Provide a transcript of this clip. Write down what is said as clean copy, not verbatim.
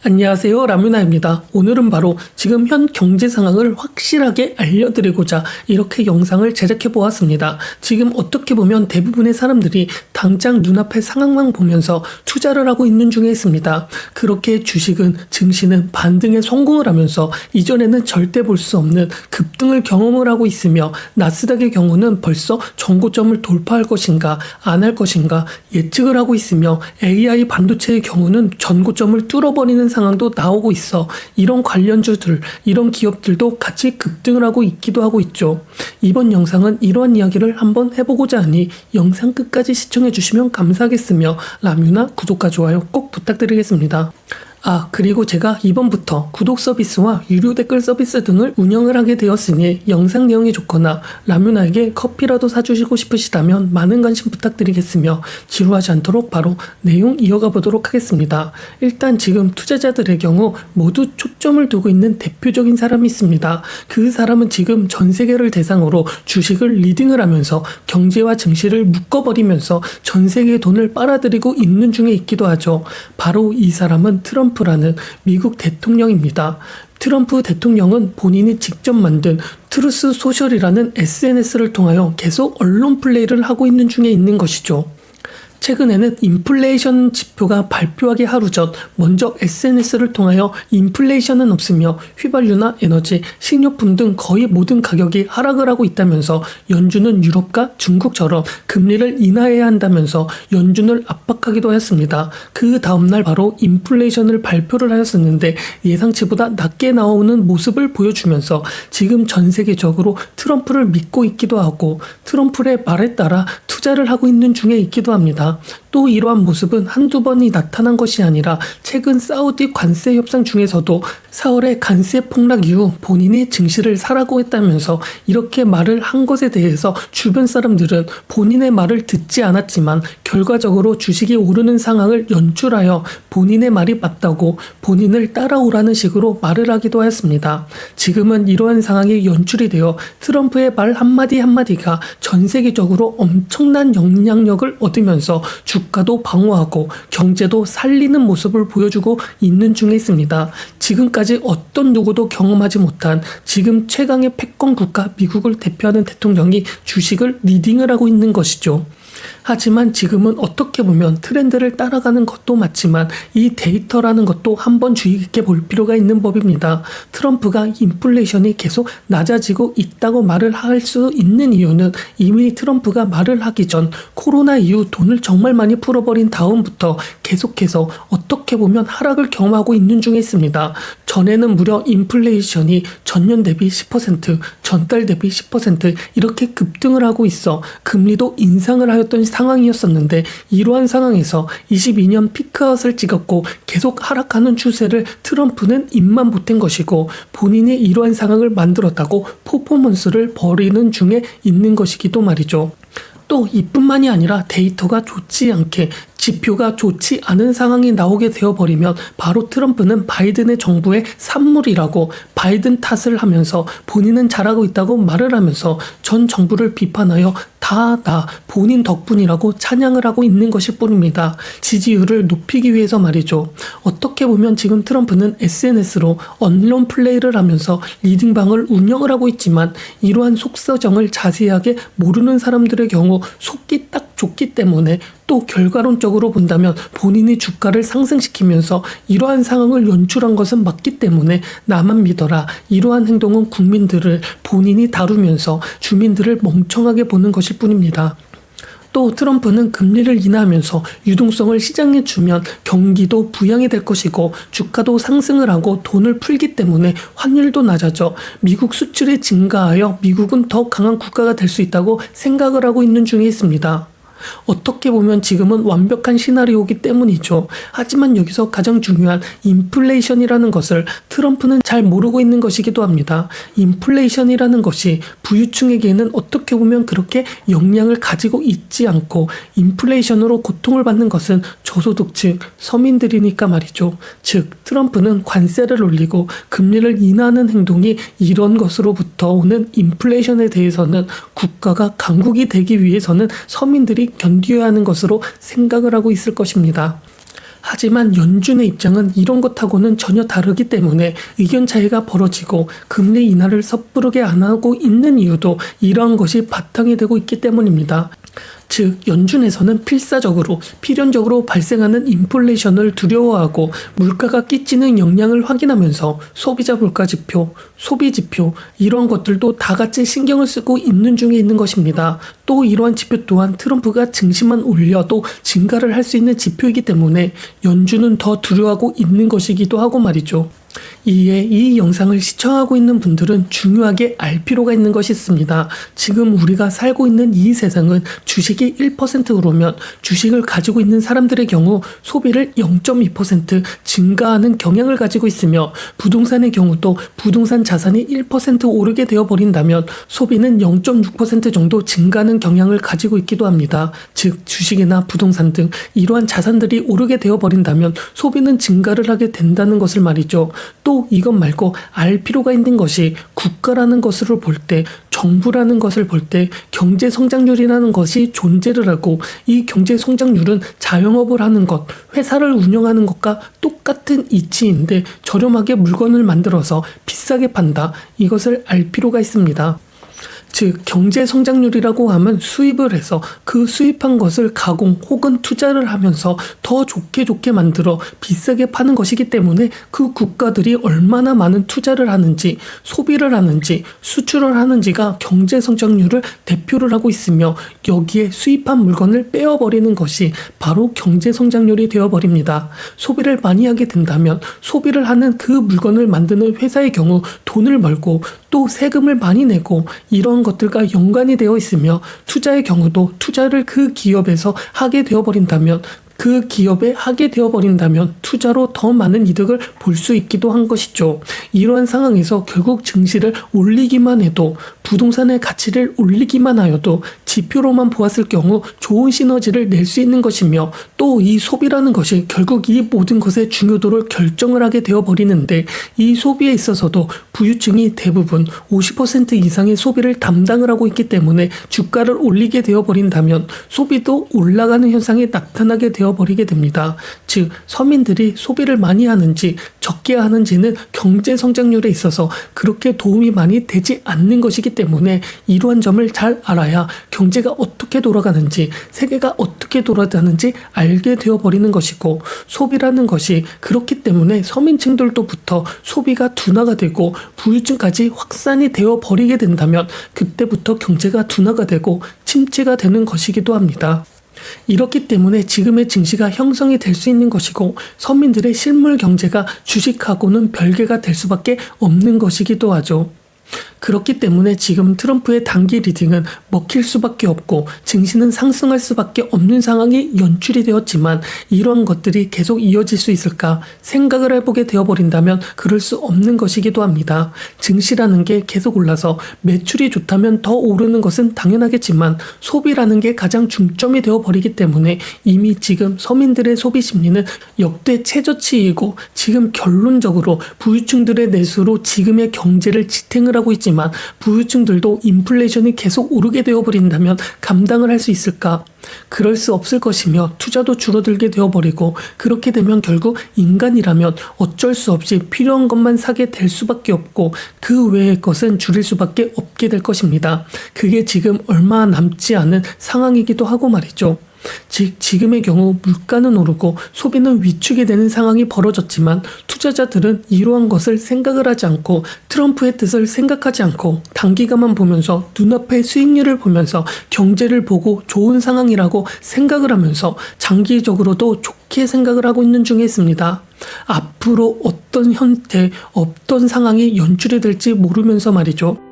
안녕하세요, 라뮤나입니다. 오늘은 바로 지금 현 경제 상황을 확실하게 알려드리고자 이렇게 영상을 제작해 보았습니다. 지금 어떻게 보면 대부분의 사람들이 당장 눈앞의 상황만 보면서 투자를 하고 있는 중에 있습니다. 그렇게 주식은, 증시는 반등에 성공을 하면서 이전에는 절대 볼 수 없는 급등을 경험을 하고 있으며, 나스닥의 경우는 벌써 전고점을 돌파할 것인가 안 할 것인가 예측을 하고 있으며, AI 반도체의 경우는 전고점을 뚫어버리는 상황도 나오고 있어 이런 관련주들, 이런 기업들도 같이 급등을 하고 있기도 하고 있죠. 이번 영상은 이러한 이야기를 한번 해보고자 하니 영상 끝까지 시청해 주시면 감사하겠으며, 라뮤나 구독과 좋아요 꼭 부탁드리겠습니다. 그리고 제가 이번부터 구독 서비스와 유료 댓글 서비스 등을 운영을 하게 되었으니 영상 내용이 좋거나 라뮤나에게 커피라도 사주시고 싶으시다면 많은 관심 부탁드리겠으며, 지루하지 않도록 바로 내용 이어가 보도록 하겠습니다. 일단 지금 투자자들의 경우 모두 초점을 두고 있는 대표적인 사람이 있습니다. 그 사람은 지금 전 세계를 대상으로 주식을 리딩을 하면서 경제와 증시를 묶어버리면서 전 세계의 돈을 빨아들이고 있는 중에 있기도 하죠. 바로 이 사람은 트럼프라는 미국 대통령입니다. 트럼프 대통령은 본인이 직접 만든 트루스 소셜이라는 SNS를 통하여 계속 언론 플레이를 하고 있는 중에 있는 것이죠. 최근에는 인플레이션 지표가 발표하기 하루 전 먼저 SNS를 통하여 인플레이션은 없으며 휘발유나 에너지, 식료품 등 거의 모든 가격이 하락을 하고 있다면서 연준은 유럽과 중국처럼 금리를 인하해야 한다면서 연준을 압박하기도 하였습니다. 그 다음날 바로 인플레이션을 발표를 하였었는데 예상치보다 낮게 나오는 모습을 보여주면서 지금 전 세계적으로 트럼프를 믿고 있기도 하고 트럼프의 말에 따라 투자를 하고 있는 중에 있기도 합니다. 또 이러한 모습은 한두 번이 나타난 것이 아니라 최근 사우디 관세 협상 중에서도 4월의 관세 폭락 이후 본인이 증시를 사라고 했다면서 이렇게 말을 한 것에 대해서 주변 사람들은 본인의 말을 듣지 않았지만 결과적으로 주식이 오르는 상황을 연출하여 본인의 말이 맞다고 본인을 따라오라는 식으로 말을 하기도 하였습니다. 지금은 이러한 상황이 연출이 되어 트럼프의 말 한마디 한마디가 전 세계적으로 엄청난 영향력을 얻으면서 주가도 방어하고 경제도 살리는 모습을 보여주고 있는 중에 있습니다. 지금까지 어떤 누구도 경험하지 못한 지금 최강의 패권 국가 미국을 대표하는 대통령이 주식을 리딩을 하고 있는 것이죠. 하지만 지금은 어떻게 보면 트렌드를 따라가는 것도 맞지만 이 데이터라는 것도 한번 주의 깊게 볼 필요가 있는 법입니다. 트럼프가 인플레이션이 계속 낮아지고 있다고 말을 할 수 있는 이유는 이미 트럼프가 말을 하기 전 코로나 이후 돈을 정말 많이 풀어버린 다음부터 계속해서 어떻게 보면 하락을 경험하고 있는 중에 있습니다. 전에는 무려 인플레이션이 전년 대비 10%, 전달 대비 10% 이렇게 급등을 하고 있어 금리도 인상을 하였던 상황이었었는데, 이러한 상황에서 22년 피크아웃을 찍었고 계속 하락하는 추세를 트럼프는 입만 보탠 것이고 본인이 이러한 상황을 만들었다고 퍼포먼스를 벌이는 중에 있는 것이기도 말이죠. 또 이뿐만이 아니라 데이터가 좋지 않게, 지표가 좋지 않은 상황이 나오게 되어버리면 바로 트럼프는 바이든의 정부의 산물이라고 바이든 탓을 하면서 본인은 잘하고 있다고 말을 하면서 전 정부를 비판하여 다 본인 덕분이라고 찬양을 하고 있는 것일 뿐입니다. 지지율을 높이기 위해서 말이죠. 어떻게 보면 지금 트럼프는 SNS로 언론 플레이를 하면서 리딩방을 운영을 하고 있지만 이러한 속사정을 자세하게 모르는 사람들의 경우 속기 딱 좋기 때문에, 또 결과론적으로 본다면 본인이 주가를 상승시키면서 이러한 상황을 연출한 것은 맞기 때문에 나만 믿어라, 이러한 행동은 국민들을 본인이 다루면서 주민들을 멍청하게 보는 것일 뿐입니다. 또 트럼프는 금리를 인하하면서 유동성을 시장에 주면 경기도 부양이 될 것이고 주가도 상승을 하고 돈을 풀기 때문에 환율도 낮아져 미국 수출이 증가하여 미국은 더 강한 국가가 될 수 있다고 생각을 하고 있는 중에 있습니다. 어떻게 보면 지금은 완벽한 시나리오이기 때문이죠. 하지만 여기서 가장 중요한 인플레이션이라는 것을 트럼프는 잘 모르고 있는 것이기도 합니다. 인플레이션이라는 것이 부유층에게는 어떻게 보면 그렇게 영향을 가지고 있지 않고, 인플레이션으로 고통을 받는 것은 저소득층, 서민들이니까 말이죠. 즉 트럼프는 관세를 올리고 금리를 인하하는 행동이 이런 것으로부터 오는 인플레이션에 대해서는 국가가 강국이 되기 위해서는 서민들이 견뎌야 하는 것으로 생각을 하고 있을 것입니다. 하지만 연준의 입장은 이런 것하고는 전혀 다르기 때문에 의견 차이가 벌어지고 금리 인하를 섣부르게 안 하고 있는 이유도 이러한 것이 바탕이 되고 있기 때문입니다. 즉 연준에서는 필연적으로 발생하는 인플레이션을 두려워하고 물가가 끼치는 영향을 확인하면서 소비자 물가지표, 소비지표 이런 것들도 다 같이 신경을 쓰고 있는 중에 있는 것입니다. 또 이러한 지표 또한 트럼프가 증시만 올려도 증가를 할 수 있는 지표이기 때문에 연준은 더 두려워하고 있는 것이기도 하고 말이죠. 이에 이 영상을 시청하고 있는 분들은 중요하게 알 필요가 있는 것이 있습니다. 지금 우리가 살고 있는 이 세상은 주식이 1% 오르면 주식을 가지고 있는 사람들의 경우 소비를 0.2% 증가하는 경향을 가지고 있으며 부동산의 경우도 부동산 자산이 1% 오르게 되어버린다면 소비는 0.6% 정도 증가하는 경향을 가지고 있기도 합니다. 즉 주식이나 부동산 등 이러한 자산들이 오르게 되어버린다면 소비는 증가를 하게 된다는 것을 말이죠. 또 이것 말고 알 필요가 있는 것이 국가라는 것으로 볼 때, 정부라는 것을 볼 때 경제 성장률이라는 것이 존재를 하고 이 경제 성장률은 자영업을 하는 것, 회사를 운영하는 것과 똑같은 이치인데 저렴하게 물건을 만들어서 비싸게 판다. 이것을 알 필요가 있습니다. 즉 경제 성장률이라고 하면 수입을 해서 그 수입한 것을 가공 혹은 투자를 하면서 더 좋게 만들어 비싸게 파는 것이기 때문에 그 국가들이 얼마나 많은 투자를 하는지 소비를 하는지 수출을 하는지가 경제 성장률을 대표를 하고 있으며 여기에 수입한 물건을 빼어버리는 것이 바로 경제 성장률이 되어버립니다. 소비를 많이 하게 된다면 소비를 하는 그 물건을 만드는 회사의 경우 돈을 벌고 또 세금을 많이 내고 이런 것들과 연관이 되어 있으며 투자의 경우도 투자를 그 기업에서 하게 되어버린다면 그 기업에 하게 되어버린다면 투자로 더 많은 이득을 볼 수 있기도 한 것이죠. 이러한 상황에서 결국 증시를 올리기만 해도 부동산의 가치를 올리기만 하여도 지표로만 보았을 경우 좋은 시너지를 낼 수 있는 것이며 또 이 소비라는 것이 결국 이 모든 것의 중요도를 결정을 하게 되어버리는데 이 소비에 있어서도 부유층이 대부분 50% 이상의 소비를 담당을 하고 있기 때문에 주가를 올리게 되어버린다면 소비도 올라가는 현상이 나타나게 되어버리게 됩니다. 즉 서민들이 소비를 많이 하는지 적게 하는지는 경제 성장률에 있어서 그렇게 도움이 많이 되지 않는 것이기 때문에 이러한 점을 잘 알아야 경제가 어떻게 돌아가는지 세계가 어떻게 돌아가는지 알게 되어버리는 것이고 소비라는 것이 그렇기 때문에 서민층들로부터 소비가 둔화가 되고 부유층까지 확산이 되어버리게 된다면 그때부터 경제가 둔화가 되고 침체가 되는 것이기도 합니다. 이렇기 때문에 지금의 증시가 형성이 될 수 있는 것이고 서민들의 실물 경제가 주식하고는 별개가 될 수밖에 없는 것이기도 하죠. 그렇기 때문에 지금 트럼프의 단기 리딩은 먹힐 수밖에 없고 증시는 상승할 수밖에 없는 상황이 연출이 되었지만 이런 것들이 계속 이어질 수 있을까 생각을 해보게 되어버린다면 그럴 수 없는 것이기도 합니다. 증시라는 게 계속 올라서 매출이 좋다면 더 오르는 것은 당연하겠지만 소비라는 게 가장 중점이 되어버리기 때문에 이미 지금 서민들의 소비 심리는 역대 최저치이고 지금 결론적으로 부유층들의 내수로 지금의 경제를 지탱을 하고 있지만 부유층들도 인플레이션이 계속 오르게 되어버린다면 감당을 할 수 있을까? 그럴 수 없을 것이며 투자도 줄어들게 되어버리고 그렇게 되면 결국 인간이라면 어쩔 수 없이 필요한 것만 사게 될 수밖에 없고 그 외의 것은 줄일 수밖에 없게 될 것입니다. 그게 지금 얼마 남지 않은 상황이기도 하고 말이죠. 즉 지금의 경우 물가는 오르고 소비는 위축이 되는 상황이 벌어졌지만 투자자들은 이러한 것을 생각을 하지 않고 트럼프의 뜻을 생각하지 않고 단기간만 보면서 눈앞의 수익률을 보면서 경제를 보고 좋은 상황이라고 생각을 하면서 장기적으로도 좋게 생각을 하고 있는 중에 있습니다. 앞으로 어떤 형태, 어떤 상황이 연출이 될지 모르면서 말이죠.